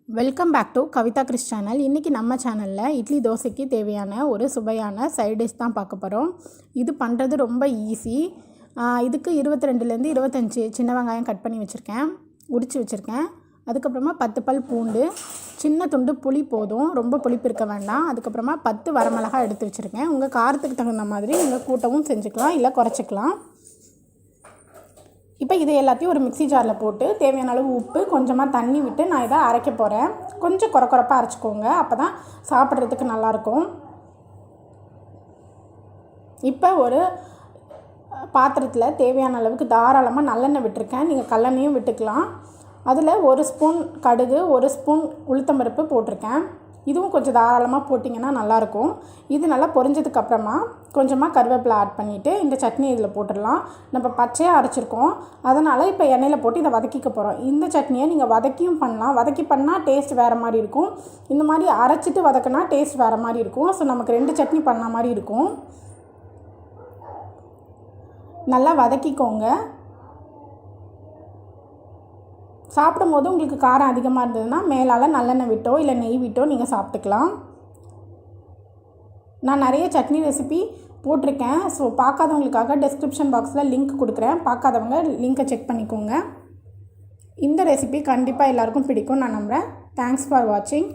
Welcome back to Kavitha Chris channel. இன்றைக்கி நம்ம சேனலில் இட்லி தோசைக்கு தேவையான ஒரு சுவையான சைட் டிஷ் தான் பார்க்க போகிறோம். இது பண்ணுறது ரொம்ப ஈஸி. இதுக்கு 22லேருந்து 25 சின்ன வெங்காயம் கட் பண்ணி வச்சுருக்கேன், உரித்து வச்சுருக்கேன். அதுக்கப்புறமா 10 பல் பூண்டு, சின்ன துண்டு புளி போதும், ரொம்ப புளிப்பு இருக்க வேண்டாம். அதுக்கப்புறமா 10 வரமிளகாய் எடுத்து வச்சுருக்கேன். உங்கள் காரத்துக்கு தகுந்த மாதிரி நீங்கள் கூட்டவும் செஞ்சுக்கலாம், இல்லை குறைச்சிக்கலாம். இப்போ இது எல்லாத்தையும் ஒரு மிக்ஸி ஜாரில் போட்டு தேவையான அளவு உப்பு, கொஞ்சமாக தண்ணி விட்டு நான் இதை அரைக்க போகிறேன். கொஞ்சம் குறப்பாக அரைச்சிக்கோங்க, அப்போ தான் சாப்பிட்றதுக்கு நல்லாயிருக்கும். இப்போ ஒரு பாத்திரத்தில் தேவையான அளவுக்கு தாராளமாக நல்லெண்ணெய் விட்டுருக்கேன். நீங்கள் கல்லெண்ணையும் விட்டுக்கலாம். அதில் 1 ஸ்பூன் கடுகு, 1 ஸ்பூன் உளுத்தம்பருப்பு போட்டிருக்கேன். இதுவும் கொஞ்சம் தாராளமாக போட்டிங்கன்னா நல்லாயிருக்கும். இது நல்லா பொரிஞ்சதுக்கப்புறமா கொஞ்சமாக கருவேப்பிலை ஆட் பண்ணிவிட்டு இந்த சட்னி இதில் போட்டுடலாம். நம்ம பச்சையாக அரைச்சிருக்கோம், அதனால் இப்போ எண்ணெயில் போட்டு இதை வதக்கிக்க போகிறோம். இந்த சட்னியை நீங்கள் வதக்கியும் பண்ணலாம். வதக்கி பண்ணால் டேஸ்ட் வேறு மாதிரி இருக்கும். இந்த மாதிரி அரைச்சிட்டு வதக்கினா டேஸ்ட் வேறு மாதிரி இருக்கும். ஸோ நமக்கு 2 சட்னி பண்ண மாதிரி இருக்கும். நல்லா வதக்கிக்கோங்க. சாப்பிடும் போது உங்களுக்கு காரம் அதிகமாக இருந்ததுன்னா மேலால் நல்லெண்ணெய் விட்டோ இல்லை நெய் விட்டோ நீங்கள் சாப்பிட்டுக்கலாம். நான் நிறைய சட்னி ரெசிபி போட்டிருக்கேன். ஸோ பார்க்காதவங்களுக்காக டிஸ்கிரிப்ஷன் பாக்ஸில் லிங்க் கொடுக்குறேன். பார்க்காதவங்க லிங்க்கை செக் பண்ணிக்கோங்க. இந்த ரெசிபி கண்டிப்பாக எல்லாருக்கும் பிடிக்கும் நான் நம்புகிறேன். தேங்க்ஸ் ஃபார் வாட்சிங்.